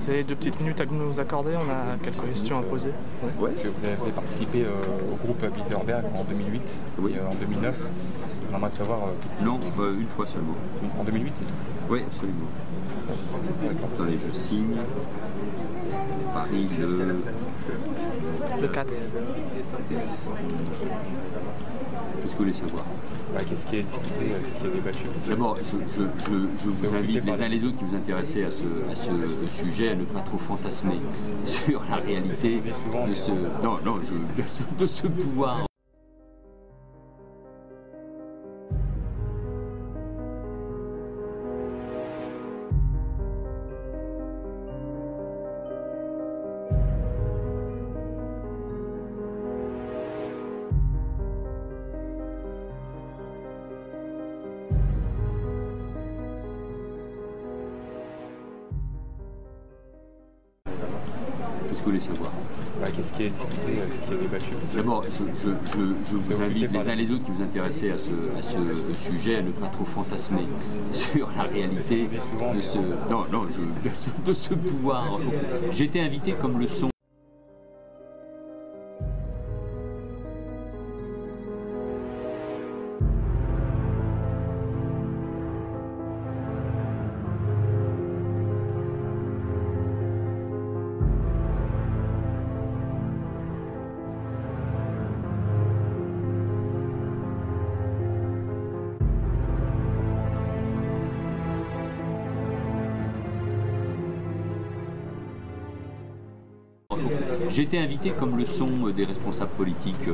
Vous avez 2 petites minutes à nous accorder, on a quelques questions à poser. Ouais. Parce que vous avez participé au groupe Bilderberg en 2008 Oui. et en 2009. On aimerait savoir qu'est-ce que... Non, une fois seulement. En 2008, c'est tout. Oui, absolument. Attendez, je signe. Paris Le 4. Qu'est-ce que vous voulez savoir? Qu'est-ce qui est discuté, qu'est-ce qui est débattu? D'abord, je vous invite les uns les autres qui vous intéressez à ce sujet à ne pas trop fantasmer sur la réalité de ce, de ce pouvoir. Qu'est-ce que vous voulez savoir? Qu'est-ce qui est discuté, qu'est-ce qui est débattu? D'abord, je vous invite les uns les autres qui vous intéressez à ce sujet à ne pas trop fantasmer sur la réalité de ce, de ce pouvoir. J'ai été invité comme le sont. J'ai été invité comme le sont des responsables politiques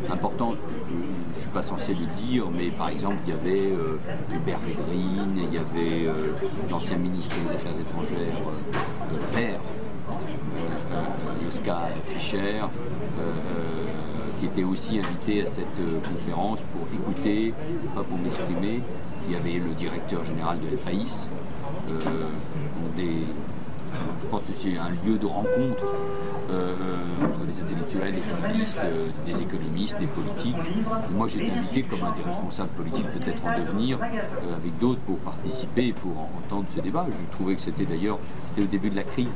importants, je ne suis pas censé le dire, mais par exemple il y avait Hubert Védrine, il y avait l'ancien ministre des Affaires étrangères vert, Joschka Fischer, qui était aussi invité à cette conférence pour écouter, pas pour m'exprimer. Il y avait le directeur général de l'EPAIS, je pense que c'est un lieu de rencontre entre les intellectuels, les journalistes, des économistes, des politiques. Moi j'ai été invité comme un des responsables politiques, peut-être en devenir, avec d'autres pour participer et pour entendre ce débat. Je trouvais que c'était d'ailleurs, c'était au début de la crise.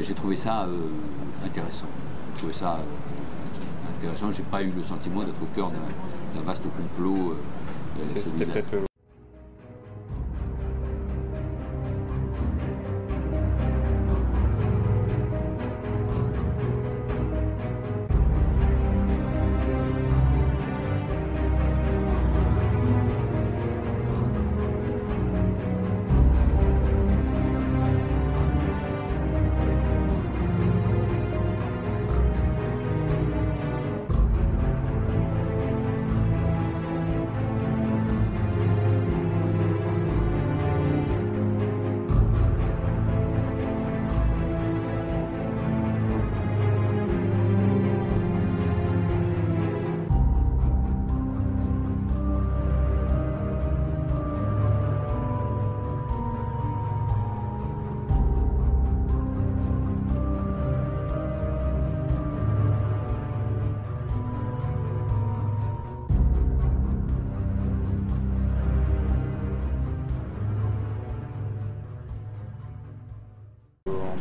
J'ai trouvé ça intéressant. J'ai pas eu le sentiment d'être au cœur d'un vaste complot. C'était peut-être...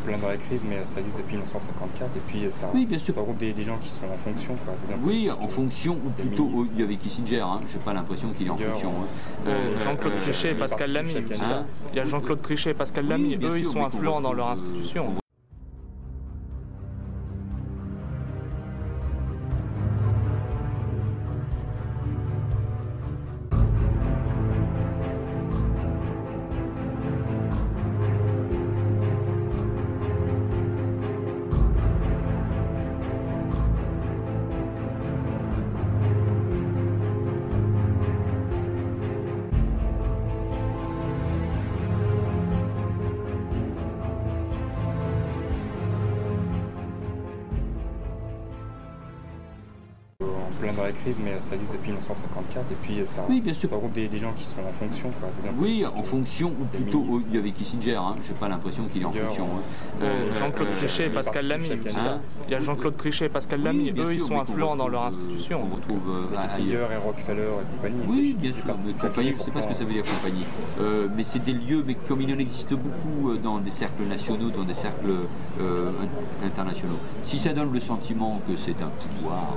plein dans la crise, mais ça existe depuis 1954, et puis ça, oui, bien sûr. Ça regroupe des gens qui sont en fonction. Quoi, oui, en fonction, ou plutôt, il y avait Kissinger, hein, j'ai pas l'impression qu'il est en fonction. Jean-Claude Trichet et Pascal Lamy. Il y a Jean-Claude Trichet et Pascal Lamy, eux ils sont influents dans leur institution. en plein dans la crise, mais ça existe depuis 1954. Et puis ça, Oui, bien sûr. ça regroupe des gens qui sont en fonction, quoi, des hommes Oui, politiques, en fonction, ou des plutôt, ministres. il y avait Kissinger, hein, j'ai pas l'impression qu'il est en Kissinger, fonction. Hein. Jean-Claude Trichet et Pascal Lamy. chaque année. Hein Il y a Jean-Claude Trichet et Pascal Oui, Lamy. bien Eux, ils sûr, sont mais influents dans leur institution. On retrouve Kissinger ailleurs. et Rockefeller et compagnie. Oui, c'est- bien ils sûr, participent mais chaque compagnie, année je ne sais pas ce que pour ça veut dire compagnie. Mais c'est des lieux, mais comme il en existe beaucoup dans des cercles nationaux, dans des cercles internationaux. Si ça donne le sentiment que c'est un pouvoir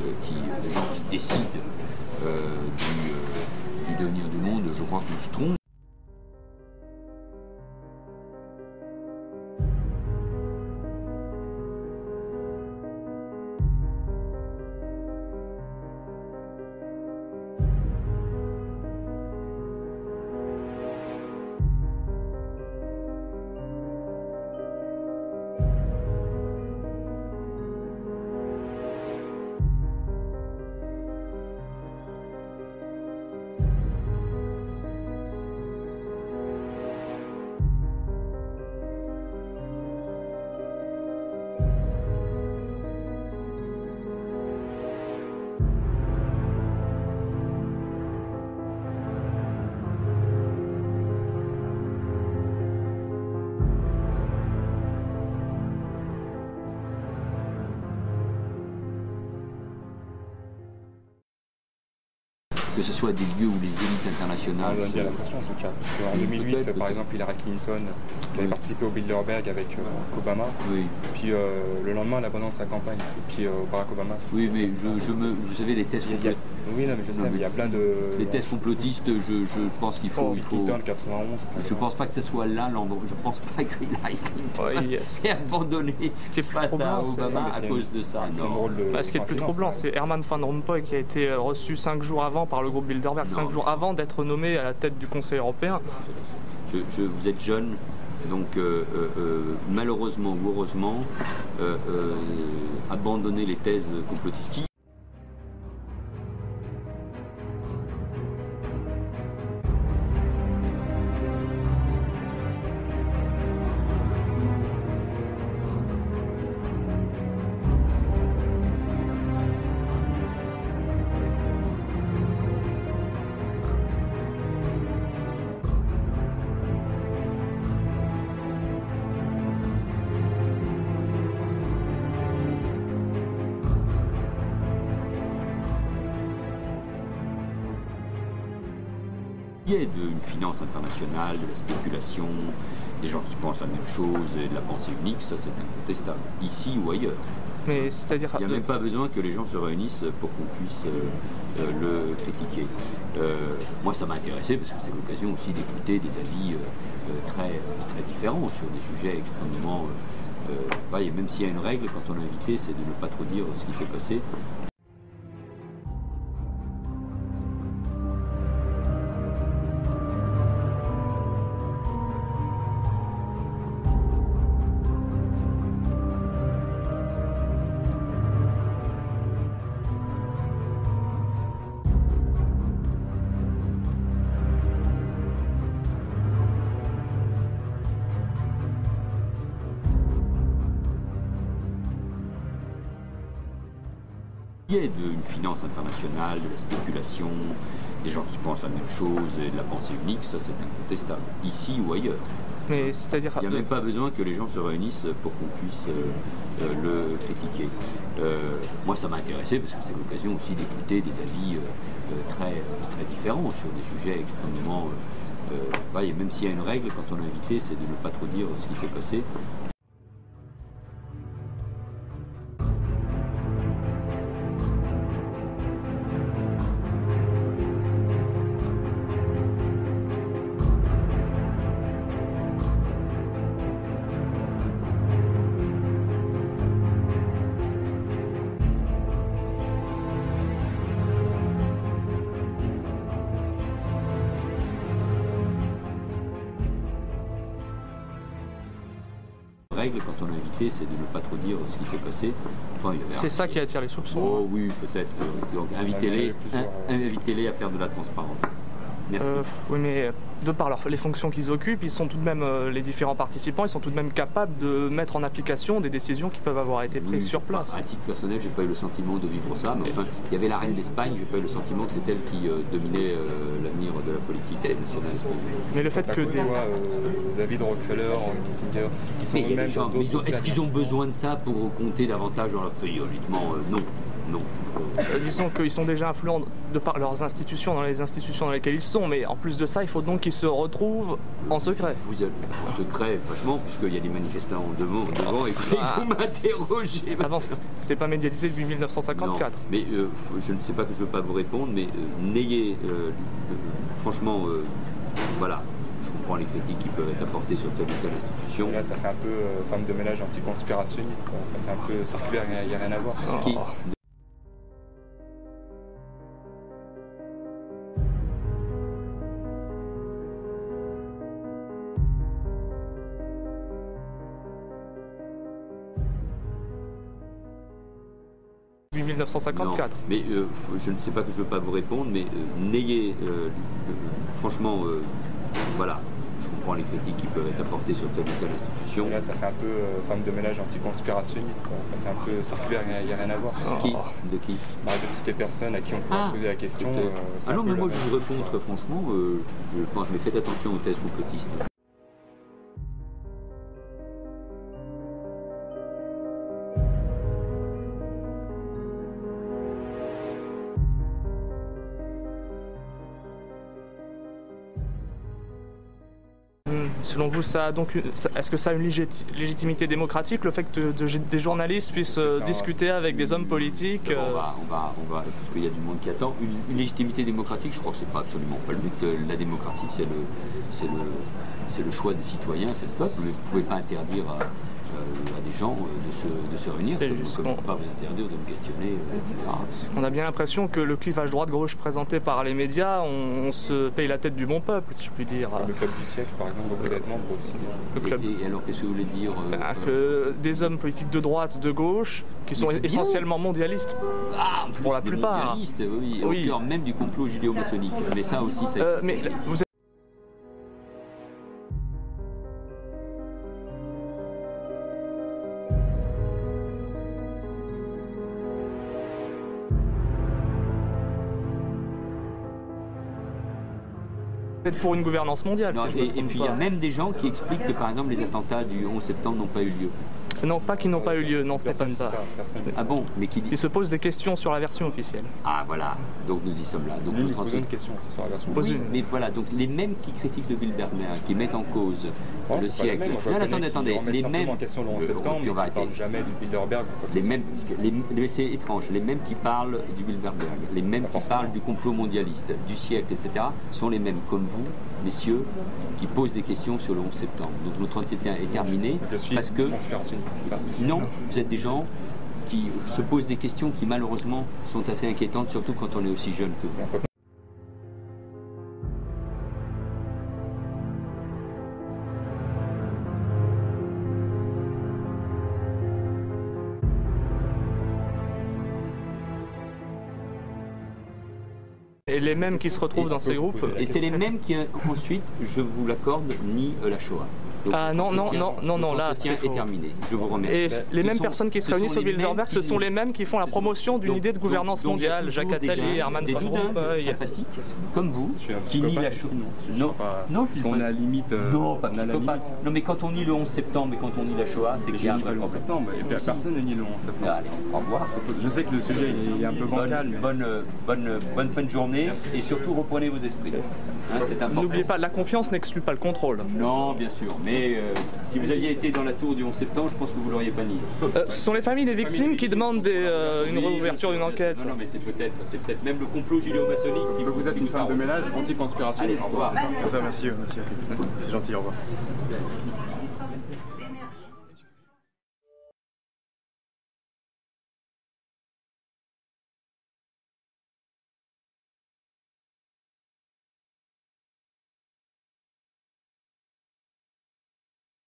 des gens qui décident du devenir du monde, je crois qu'on se trompe. Que ce soit des lieux où les élites Ça internationales. donne bien l'impression en tout cas. Parce qu'en Oui, 2008, peut-être. par exemple, Hillary Clinton, qui avait Oui. participé au Bilderberg avec Obama, Oui. puis le lendemain, elle abandonne sa campagne. Et puis Barack Obama. Oui, mais vous savez, les thèses Il y a- Oui, non, mais je sais, mais il y a plein de. Les thèses complotistes, je pense qu'il faut. Bill Clinton, 91. par Je exemple. pense pas que ce soit là l'endroit. Je pense pas que Hillary Clinton Ouais, s'est abandonné Ce qui est plus face à troublant, c'est- Obama mais à c'est cause une- de ça. C'est une Non. drôle de. Bah, ce qui est le plus coïncidence, troublant, quand même. c'est Herman Van Rompuy qui a été reçu 5 jours avant par le groupe Bilderberg, Non. 5 jours avant d'être nommé à la tête du Conseil européen. Vous êtes jeune, donc malheureusement ou heureusement, abandonner les thèses complotistes. Il y a une finance internationale, de la spéculation, des gens qui pensent la même chose et de la pensée unique, ça c'est incontestable, ici ou ailleurs. Mais c'est-à-dire, Il n'y a même pas besoin que les gens se réunissent pour qu'on puisse le critiquer. Moi ça m'a intéressé parce que c'était l'occasion aussi d'écouter des avis très différents sur des sujets extrêmement... et même s'il y a une règle, quand on est invité, c'est de ne pas trop dire ce qui s'est passé. Il y a une finance internationale, de la spéculation, des gens qui pensent la même chose et de la pensée unique, ça c'est incontestable, ici ou ailleurs. mais c'est-à-dire, Il n'y a même pas besoin que les gens se réunissent pour qu'on puisse le critiquer. Moi ça m'a intéressé parce que c'était l'occasion aussi d'écouter des avis très différents sur des sujets extrêmement... et même s'il y a une règle, quand on est invité, c'est de ne pas trop dire ce qui s'est passé. Règle, quand on est invité, c'est de ne pas trop dire ce qui s'est passé. Enfin, il y avait c'est ça qui attire les soupçons. Oh oui, peut-être. Donc invitez-les à faire de la transparence. Merci. Oui, mais de par les fonctions qu'ils occupent, ils sont tout de même, les différents participants, ils sont tout de même capables de mettre en application des décisions qui peuvent avoir été prises sur place. À titre personnel, j'ai pas eu le sentiment de vivre ça, mais enfin, il y avait la reine d'Espagne, j'ai pas eu le sentiment que c'est elle qui dominait l'avenir de la politique nationale espagnole. Mais le fait que David Rockefeller, Henry Kissinger, qui sont eux-mêmes dans d'autres... Est-ce qu'ils ont besoin de ça pour compter davantage dans leur pays? Honnêtement, non. Non. Disons qu'ils sont déjà influents de par leurs institutions, dans les institutions dans lesquelles ils sont, mais en plus de ça, il faut donc qu'ils se retrouvent en secret. Vous êtes en secret, franchement, puisqu'il y a des manifestants devant et ils vont m'interroger. Avant, c'était pas médiatisé depuis 1954. Non, mais je ne sais pas que je ne veux pas vous répondre, mais n'ayez, franchement, voilà. Je comprends les critiques qui peuvent être apportées sur telle ou telle institution. Et là, ça fait un peu femme de ménage anticonspirationniste. Ça fait un peu circulaire, il n'y a rien à voir. Depuis 1954. Non, mais je ne sais pas que je ne veux pas vous répondre, mais n'ayez, franchement, voilà. Je comprends les critiques qui peuvent être apportées sur telle ou telle institution. Et là, ça fait un peu femme de ménage anticonspirationniste. Ça fait un peu circulaire, il n'y a rien à voir. De qui? De toutes les personnes à qui on peut poser la question. Ah non, mais moi je vous réponds très franchement, mais faites attention aux thèses complotistes. Selon vous, est-ce que ça a une légitimité démocratique, le fait que des journalistes puissent discuter avec des hommes politiques parce qu'il y a du monde qui attend. Une légitimité démocratique, je crois que c'est pas absolument pas le but. La démocratie, c'est le choix des citoyens, c'est le peuple. Vous ne pouvez pas interdire à des gens de se réunir, comme je ne peux pas vous interdire de me questionner, etc. On a bien l'impression que le clivage droite-gauche présenté par les médias, on se paye la tête du bon peuple, si je puis dire. Le club du siècle, par exemple, dont vous êtes membre aussi. Et alors, qu'est-ce que vous voulez dire que des hommes politiques de droite, de gauche, qui sont essentiellement mondialistes, pour la plupart. Mondialistes, oui, au cœur même du complot judéo-maçonnique. Mais ça aussi, ça existe. Pour une gouvernance mondiale. Non, et puis il y a même des gens qui expliquent que par exemple les attentats du 11 septembre n'ont pas eu lieu. Non, pas qu'ils n'ont pas eu lieu, non, ce n'est pas ça. Ah bon, mais qui dit... Ils se posent des questions sur la version officielle. Ah voilà, donc nous y sommes là. Donc nous posons une question sur la version officielle. Oui, mais voilà, donc les mêmes qui critiquent le Bilderberg, qui mettent en cause le siècle. Non, attendez, les mêmes... en question le 11 septembre, mais qui ne parlent jamais du Bilderberg. C'est étrange, les mêmes qui parlent du Bilderberg, les mêmes qui parlent du complot mondialiste, du siècle, etc., sont les mêmes, comme vous, messieurs, qui posent des questions sur le 11 septembre. Donc notre entretien est terminé parce que... Non, vous êtes des gens qui se posent des questions qui malheureusement sont assez inquiétantes, surtout quand on est aussi jeune que vous. Et les mêmes qui se retrouvent dans ces groupes. Et c'est les mêmes qui ensuite, je vous l'accorde, nient la Shoah. Donc, non, là c'est terminé. Je vous remercie. Et les mêmes personnes qui se réunissent au Bilderberg, ce sont les mêmes qui font la promotion d'une idée de gouvernance mondiale. Jacques Attali, Herman Van Rompuy, sympathiques, comme vous, qui nient la Shoah. Non, parce qu'on est à la limite. Non, pas psychopathe. Non, mais quand on nie le 11 septembre et quand on nie la Shoah, c'est qu'il y a un vrai problème. Septembre, et personne ne nie le 11 septembre. Allez, au revoir. Je sais que le sujet est un peu bancal. Bonne fin de journée et surtout reprenez vos esprits. C'est important. N'oubliez pas, la confiance n'exclut pas le contrôle. Non, bien sûr, mais si vous aviez été dans la tour du 11 septembre, je pense que vous ne l'auriez pas nié. Ce sont les familles des victimes qui demandent une réouverture d'une enquête. Non, mais c'est peut-être même le complot judéo-maçonnique qui vous êtes une femme de ménage anticonspirationniste. Allez, au revoir. Merci, monsieur. C'est gentil, au revoir.